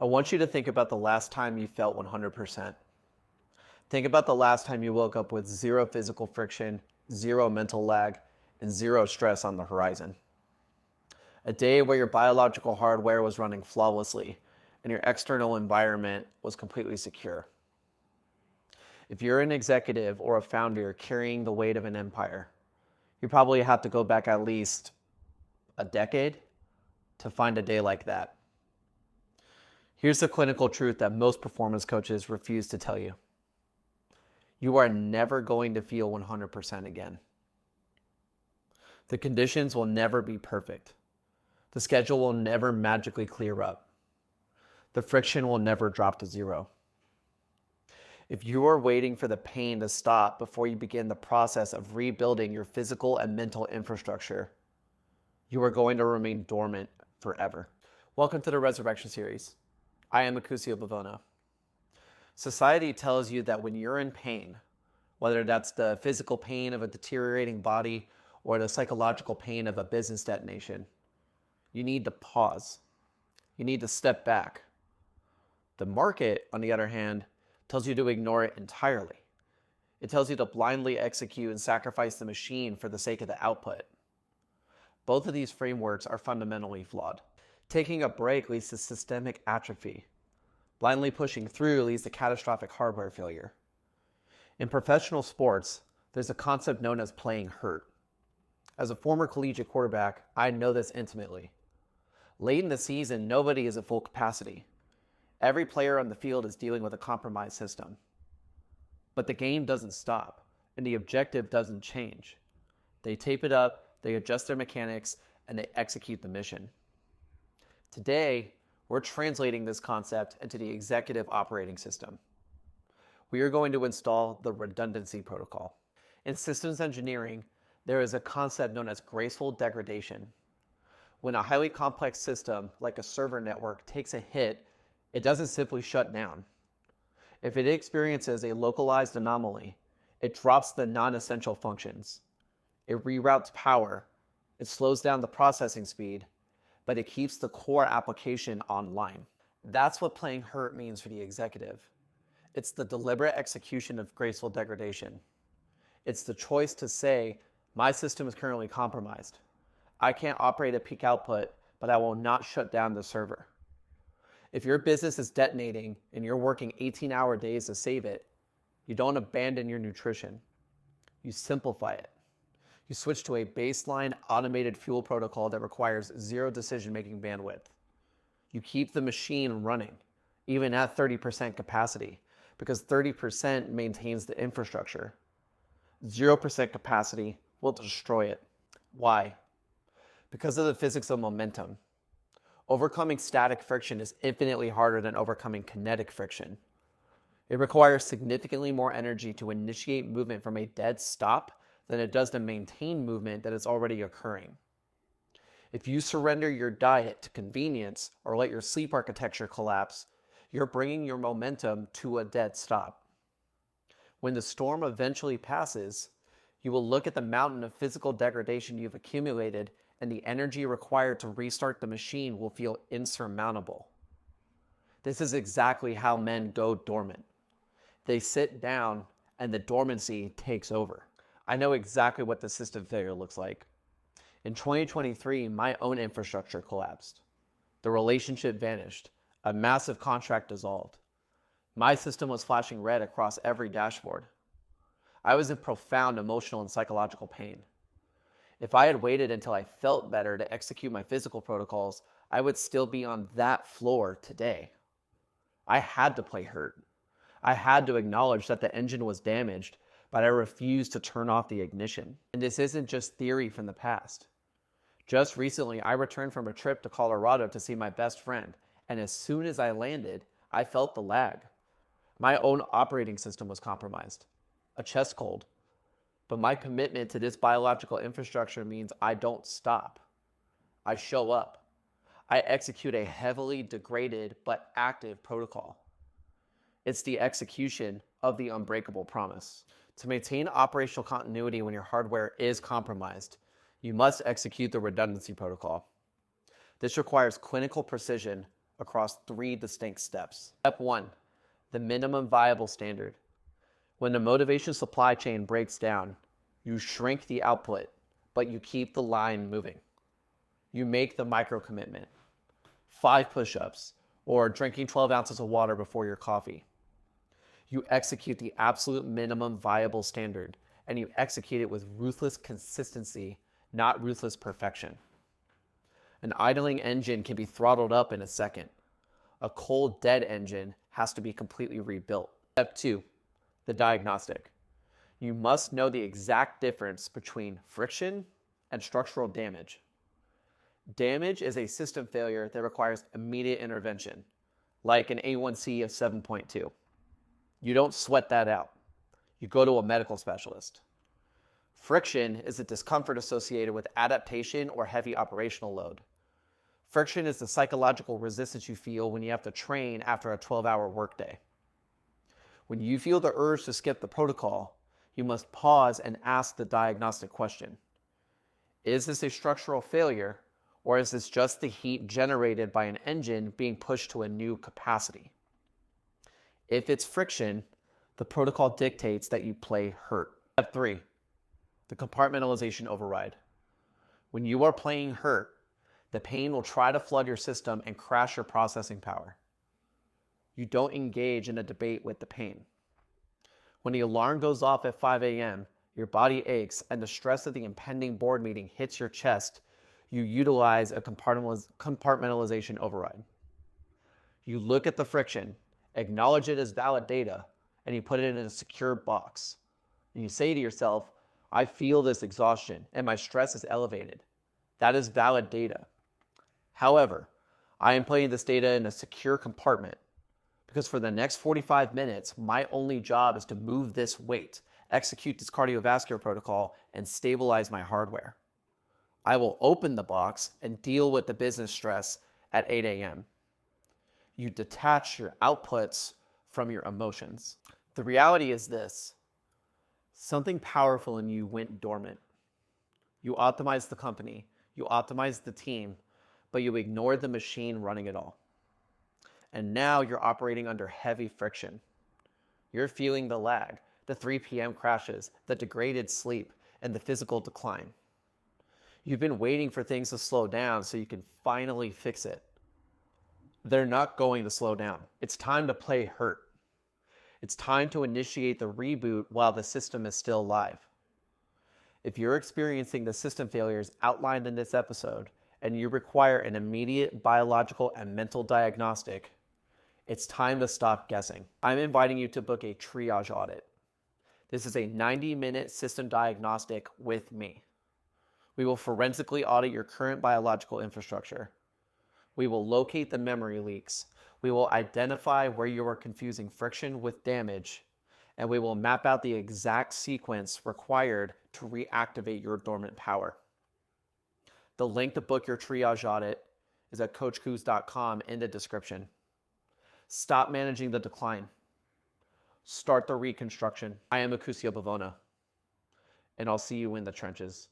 I want you to think about the last time you felt 100%. Think about the last time you woke up with zero physical friction, zero mental lag, and zero stress on the horizon. A day where your biological hardware was running flawlessly and your external environment was completely secure. If you're an executive or a founder carrying the weight of an empire, you probably have to go back at least a decade to find a day like that. Here's the clinical truth that most performance coaches refuse to tell you. You are never going to feel 100% again. The conditions will never be perfect. The schedule will never magically clear up. The friction will never drop to zero. If you are waiting for the pain to stop before you begin the process of rebuilding your physical and mental infrastructure, you are going to remain dormant forever. Welcome to the Resurrection series. I am Acusio Bivona. Society tells you that when you're in pain, whether that's the physical pain of a deteriorating body or the psychological pain of a business detonation, you need to pause. You need to step back. The market, on the other hand, tells you to ignore it entirely. It tells you to blindly execute and sacrifice the machine for the sake of the output. Both of these frameworks are fundamentally flawed. Taking a break leads to systemic atrophy. Blindly pushing through leads to catastrophic hardware failure. In professional sports, there's a concept known as playing hurt. As a former collegiate quarterback, I know this intimately. Late in the season, nobody is at full capacity. Every player on the field is dealing with a compromised system. But the game doesn't stop, and the objective doesn't change. They tape it up, they adjust their mechanics, and they execute the mission. Today, we're translating this concept into the executive operating system. We are going to install the Redundancy Protocol. In systems engineering, there is a concept known as graceful degradation. When a highly complex system, like a server network, takes a hit, it doesn't simply shut down. If it experiences a localized anomaly, it drops the non-essential functions. It reroutes power. It slows down the processing speed, but it keeps the core application online. That's what playing hurt means for the executive. It's the deliberate execution of graceful degradation. It's the choice to say, my system is currently compromised. I can't operate at peak output, but I will not shut down the server. If your business is detonating and you're working 18-hour days to save it, you don't abandon your nutrition. You simplify it. You switch to a baseline automated fuel protocol that requires zero decision-making bandwidth. You keep the machine running, even at 30% capacity, because 30% maintains the infrastructure. 0% capacity will destroy it. Why? Because of the physics of momentum. Overcoming static friction is infinitely harder than overcoming kinetic friction. It requires significantly more energy to initiate movement from a dead stop than it does to maintain movement that is already occurring. If you surrender your diet to convenience or let your sleep architecture collapse, you're bringing your momentum to a dead stop. When the storm eventually passes, you will look at the mountain of physical degradation you've accumulated, and the energy required to restart the machine will feel insurmountable. This is exactly how men go dormant. They sit down and the dormancy takes over. I know exactly what the system failure looks like. In 2023, my own infrastructure collapsed. The relationship vanished. A massive contract dissolved. My system was flashing red across every dashboard. I was in profound emotional and psychological pain. If I had waited until I felt better to execute my physical protocols, I would still be on that floor today. I had to play hurt. I had to acknowledge that the engine was damaged, but I refused to turn off the ignition. And this isn't just theory from the past. Just recently, I returned from a trip to Colorado to see my best friend, and as soon as I landed, I felt the lag. My own operating system was compromised, a chest cold. But my commitment to this biological infrastructure means I don't stop. I show up. I execute a heavily degraded but active protocol. It's the execution of the unbreakable promise. To maintain operational continuity when your hardware is compromised, you must execute the redundancy protocol. This requires clinical precision, across 3 distinct steps. Step 1, the minimum viable standard. When the motivation supply chain breaks down, you shrink the output, but you keep the line moving. You make the micro commitment, 5 push-ups, or drinking 12 ounces of water before your coffee. You execute the absolute minimum viable standard, and you execute it with ruthless consistency, not ruthless perfection. An idling engine can be throttled up in a second. A cold, dead engine has to be completely rebuilt. Step 2, the diagnostic. You must know the exact difference between friction and structural damage. Damage is a system failure that requires immediate intervention, like an A1C of 7.2. You don't sweat that out. You go to a medical specialist. Friction is the discomfort associated with adaptation or heavy operational load. Friction is the psychological resistance you feel when you have to train after a 12-hour workday. When you feel the urge to skip the protocol, you must pause and ask the diagnostic question. Is this a structural failure, or is this just the heat generated by an engine being pushed to a new capacity? If it's friction, the protocol dictates that you play hurt. Step 3, the compartmentalization override. When you are playing hurt, the pain will try to flood your system and crash your processing power. You don't engage in a debate with the pain. When the alarm goes off at 5 a.m., your body aches and the stress of the impending board meeting hits your chest, you utilize a compartmentalization override. You look at the friction, acknowledge it as valid data, and you put it in a secure box. And you say to yourself, I feel this exhaustion and my stress is elevated. That is valid data. However, I am putting this data in a secure compartment because for the next 45 minutes, my only job is to move this weight, execute this cardiovascular protocol, and stabilize my hardware. I will open the box and deal with the business stress at 8 a.m. You detach your outputs from your emotions. The reality is this: something powerful in you went dormant. You optimized the company, you optimized the team, but you ignored the machine running it all. And now you're operating under heavy friction. You're feeling the lag, the 3 p.m. crashes, the degraded sleep, and the physical decline. You've been waiting for things to slow down so you can finally fix it. They're not going to slow down. It's time to play hurt. It's time to initiate the reboot while the system is still live. If you're experiencing the system failures outlined in this episode and you require an immediate biological and mental diagnostic, it's time to stop guessing. I'm inviting you to book a triage audit. This is a 90-minute system diagnostic with me. We will forensically audit your current biological infrastructure. We will locate the memory leaks. We will identify where you are confusing friction with damage, and we will map out the exact sequence required to reactivate your dormant power. The link to book your triage audit is at coachcoos.com in the description. Stop managing the decline. Start the reconstruction. I am Acusio Bivona, and I'll see you in the trenches.